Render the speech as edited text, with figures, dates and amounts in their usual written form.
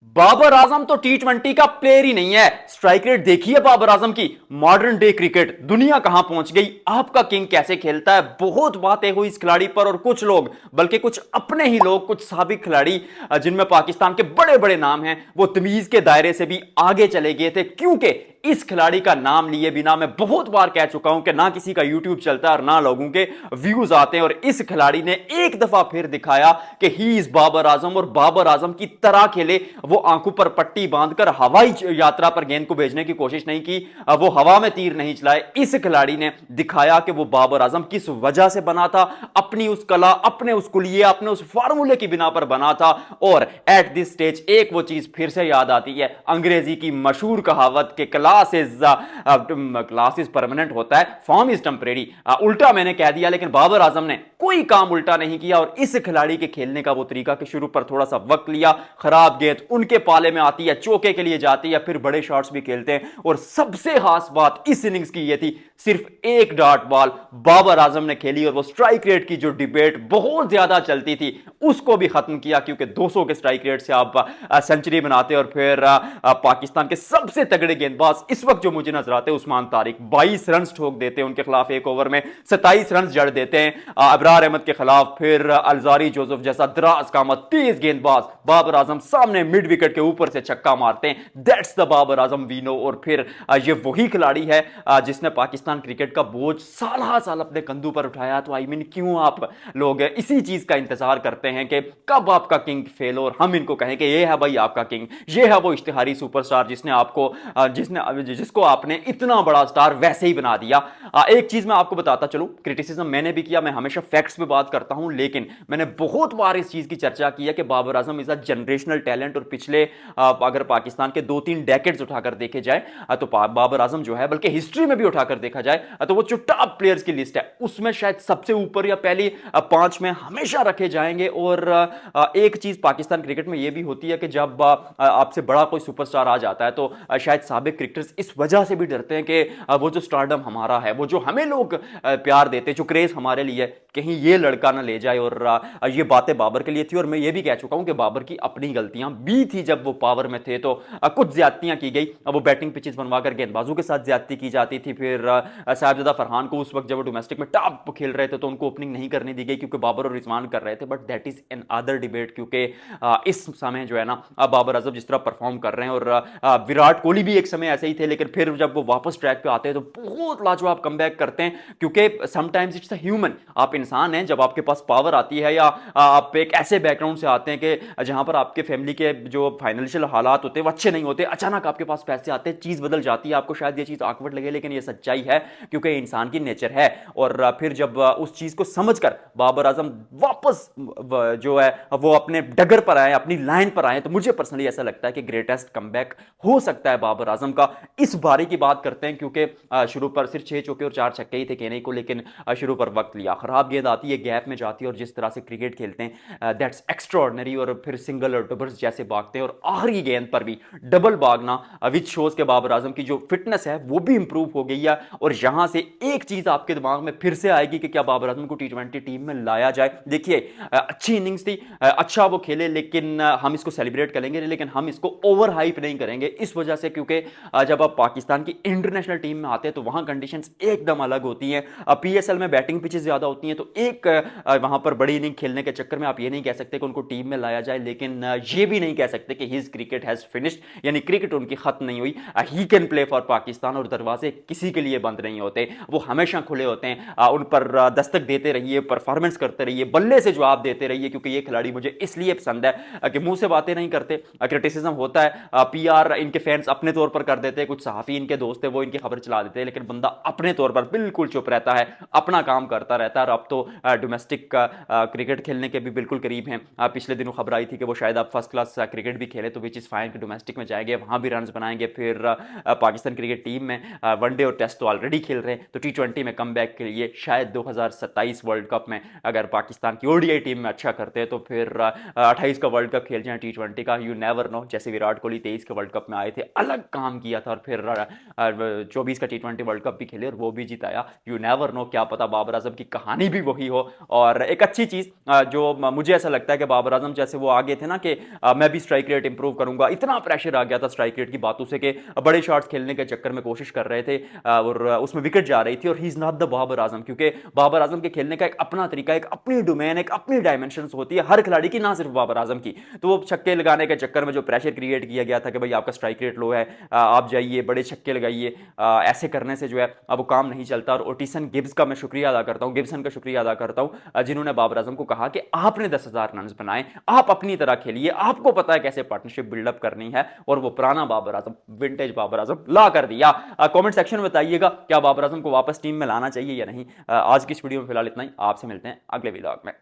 बाबर आजम तो टी20 का प्लेयर ही नहीं है। स्ट्राइक रेट देखिए बाबर आजम की। मॉडर्न डे क्रिकेट दुनिया कहां पहुंच गई, आपका किंग कैसे खेलता है। बहुत बातें हुई इस खिलाड़ी पर और कुछ लोग, बल्कि कुछ अपने ही लोग, कुछ साबिक खिलाड़ी जिनमें पाकिस्तान के बड़े बड़े नाम हैं, वो तमीज के दायरे से भी आगे चले गए थे। क्योंकि इस खिलाड़ी का नाम लिए बिना मैं बहुत बार कह चुका हूं कि ना किसी का यूट्यूब चलता है और ना लोगों के व्यूज आते हैं। और इस खिलाड़ी ने एक दफा फिर दिखाया कि ही इज बाबर आजम, और बाबर आजम की तरह खेले। वो आंखों पर पट्टी बांधकर हवाई यात्रा पर गेंद को भेजने की कोशिश नहीं की, वो हवा में तीर नहीं चलाए। इस खिलाड़ी ने दिखाया कि वो बाबर आजम किस वजह से बना था, अपनी उस कला, अपने उस कुलिये, अपने उस फार्मूले की बिना पर बना था। और एट दिस स्टेज एक वो चीज फिर से याद आती है, अंग्रेजी की मशहूर कहावत के क्लास इज परमानेंट होता है, फॉर्म इज टेम्परेरी। उल्टा मैंने कह दिया, लेकिन बाबर आजम ने कोई काम उल्टा नहीं किया। और इस खिलाड़ी के खेलने का वो तरीका कि शुरू पर थोड़ा सा वक्त लिया, खराब गेंद उनके पाले में आती है, चौके के लिए जाती है, फिर बड़े शॉट्स भी खेलते हैं। और सबसे खास बात इस इनिंग्स की ये थी, सिर्फ एक डॉट बॉल बाबर आजम ने खेली और वो स्ट्राइक रेट की जो डिबेट बहुत ज्यादा चलती थी उसको भी खत्म किया। क्योंकि 200 के स्ट्राइक रेट से आप सेंचुरी बनाते और फिर पाकिस्तान के सबसे तगड़े गेंदबाज इस वक्त जो मुझे नजर आते हैं, उस्मान तारिक 22 रन ठोक देते हैं उनके खिलाफ, एक ओवर में 27 रन जड़ देते हैं अबरार अहमद के खिलाफ। फिर अलजारी जोसेफ जैसा दराज कामत तेज गेंदबाज बाबर आजम सामने मिड विकेट के ऊपर से छक्का मारते हैं। That's the Babar Azam we know. और फिर ये वही खिलाड़ी है जिसने पाकिस्तान क्रिकेट का बोझ साल साल अपने कंधों पर उठाया। तो आई मीन क्यों आप लोग इसी चीज का इंतजार करते हैं कि कब आपका किंग फेल हो और हम इनको कहें कि ये है भाई आपका किंग, ये है वो इश्तिहारी सुपरस्टार जिसने आपको जिसको आपने इतना बड़ा स्टार वैसे ही बना दिया। एक चीज मैं आपको बताता चलूं, क्रिटिसिज्म मैंने भी किया, मैं हमेशा फैक्ट्स पे बात करता हूं, लेकिन मैंने बहुत बार इस चीज की चर्चा की है कि Babar Azam is a generational talent. और पिछले अगर पाकिस्तान के 2-3 डेकेड्स उठाकर देखे जाए तो बाबर आजम जो है, बल्कि हिस्ट्री में भी उठाकर देखा जाए तो वो जो टॉप प्लेयर्स की लिस्ट है उसमें शायद सबसे ऊपर या पहली 5 में हमेशा रखे जाएंगे। और एक चीज पाकिस्तान क्रिकेट में यह भी होती है कि जब आपसे बड़ा कोई सुपरस्टार आ जाता है तो शायद साबिक क्रिकेटर्स इस वजह से भी डरते हैं कि वो जो स्टारडम हमारा है, वो जो हमें लोग प्यार देते, जो क्रेज हमारे लिए, कहीं ये लड़का ना ले जाए। और ये बातें बाबर के लिए थी। और मैं ये भी कह चुका हूं कि बाबर की अपनी गलतियां भी थी। जब वो पावर में थे तो कुछ ज्यादतियां की गई, वो बैटिंग पिचेस बनवाकर गेंदबाजों के साथ ज्यादती की जाती थी। फिर साहिबजादा फरहान को उस वक्त जब वो डोमेस्टिक में टॉप खेल रहे थे तो उनको ओपनिंग नहीं करने दी गई क्योंकि बाबर और रिजवान कर रहे थे। But that is an other debate, क्योंकि इस समय जो है ना बाबर आजम जिस तरह परफॉर्म कर रहे हैं, और विराट कोहली भी एक समय ऐसे ही थे, लेकिन फिर जब वो वापस ट्रैक पे आते हैं तो बहुत लाजवाब कमबैक करते हैं। क्योंकि समटाइम्स इट्स अ ह्यूमन, आप इंसान हैं, जब आपके पास पावर आती है या आप एक ऐसे बैकग्राउंड से आते हैं कि जहां पर आपके फैमिली के जो फाइनेंशियल हालात होते हैं वो अच्छे नहीं होते, अचानक आपके पास पैसे आते हैं, चीज बदल जाती है। आपको शायद ये चीज ऑकवर्ड लगे, लेकिन ये सच्चाई है क्योंकि इंसान की नेचर है। और फिर जब उस चीज को समझकर बाबर आजम वापस जो है वो अपने डगर पर आए, अपनी लाइन पर आए, तो मुझे पर्सनली ऐसा लगता है कि ग्रेटेस्ट कमबैक हो सकता है बाबर आजम का। इस बारी की बात करते हैं क्योंकि शुरू पर सिर्फ 6 चौके और 4 छक्के ही थे कहने को, लेकिन शुरू पर वक्त लिया, खराब गेंद आती है, गैप में जाती है, और जिस तरह से क्रिकेट खेलते हैं दैट्स एक्स्ट्राऑर्डिनरी। और फिर सिंगल और डबल्स जैसे भागते हैं, और आखिरी गेंद पर भी डबल भागना, विच शोज के बाबर आजम की जो फिटनेस है वो भी इंप्रूव हो गई है। और यहां से एक चीज आपके दिमाग में फिर से आएगी कि क्या बाबर आजम को टी20 टीम में लाया जाए। देखिए अच्छी इनिंग्स थी, अच्छा वो खेले, लेकिन हम इसको सेलिब्रेट करेंगे, लेकिन हम इसको ओवर हाइप नहीं करेंगे। इस वजह से क्योंकि जब आप पाकिस्तान की इंटरनेशनल टीम में आते हैं तो वहां कंडीशंस एकदम अलग होती हैं। पीएसएल में बैटिंग पिचेस ज्यादा होती हैं, तो एक वहां पर बड़ी इनिंग खेलने के चक्कर में आप ये नहीं कह सकते कि उनको टीम में लाया जाए, लेकिन ये भी नहीं कह सकते कि हिज क्रिकेट हैज फिनिश्ड, यानी क्रिकेट उनकी खत्म नहीं हुई। He can play for Pakistan, और दरवाजे किसी के लिए बंद नहीं होते, वो हमेशा खुले होते हैं। उन पर दस्तक देते रहिए, परफॉर्मेंस करते रहिए, बल्ले से जवाब देते रहिए, क्योंकि ये खिलाड़ी मुझे इसलिए पसंद है कि मुंह से बातें नहीं करते, क्रिटिसिज्म होता है, पीआर इनके फैंस अपने तौर पर कर देते हैं, कुछ सहाफी इनके दोस्त है वो इनकी खबर चला देते हैं, लेकिन बंदा अपने तौर पर बिल्कुल चुप रहता है, अपना काम करता रहता है। और अब तो डोमेस्टिक क्रिकेट खेलने के भी बिल्कुल करीब हैं। पिछले दिनों खबर आई थी कि वो शायद अब फर्स्ट क्लास क्रिकेट भी खेले, तो विच इज फाइन कि डोमेस्टिक में जाएंगे, वहां भी रन बनाएंगे। फिर पाकिस्तान क्रिकेट टीम में वनडे और टेस्ट तो ऑलरेडी खेल रहे हैं, तो टी20 में कमबैक के लिए शायद 2027 वर्ल्ड कप में अगर पाकिस्तान की ओडीआई टीम में अच्छा करते हैं तो फिर 28 का वर्ल्ड कप खेल जाए टी20 का, यू नेवर नो। जैसे विराट कोहली 23 के वर्ल्ड कप में आए थे, अलग काम किया था, और फिर 24 का टी20 वर्ल्ड कप भी खेले और वो भी जिताया। यू नेवर नो, क्या पता बाबर आजम की कहानी भी वही हो। और एक अच्छी चीज जो मुझे ऐसा लगता है कि बाबर आजम जैसे वो आगे थे ना कि मैं भी स्ट्राइक रेट इंप्रूव करूंगा। इतना प्रेशर आ गया था स्ट्राइक रेट की बातों से कि बड़े शॉट्स खेलने के चक्कर में कोशिश कर रहे थे और उसमें विकेट जा रही थी। और he is not the Babar Azam, क्योंकि बाबर आजम के खेलने का एक अपना तरीका, एक अपनी डोमेन, एक अपनी डायमेंशन होती है हर खिलाड़ी की, ना सिर्फ बाबर आजम की। तो वो छक्के लगाने के चक्कर में जो प्रेशर क्रिएट किया गया था कि भाई आपका स्ट्राइक रेट लो है, आप जाइए बड़े छक्के लगाइए, ऐसे करने से जो है अब वो काम नहीं चलता। और ओटिसन गिब्स का मैं शुक्रिया अदा करता हूं, गिब्सन का शुक्रिया अदा करता हूं, जिन्होंने बाबर आजम को कहा कि आपने 10,000 रन बनाए, आप अपनी तरह खेलिए, आपको पता है कैसे पार्टनरशिप बिल्डअप करनी है। और वो पुराना बाबर आजम, विंटेज बाबर आजम ला कर दिया। कमेंट सेक्शन में बताइएगा क्या बाबर आजम को वापस टीम में लाना चाहिए या नहीं। आज की इस वीडियो में फिलहाल इतना ही, आपसे मिलते हैं अगले व्लॉग में।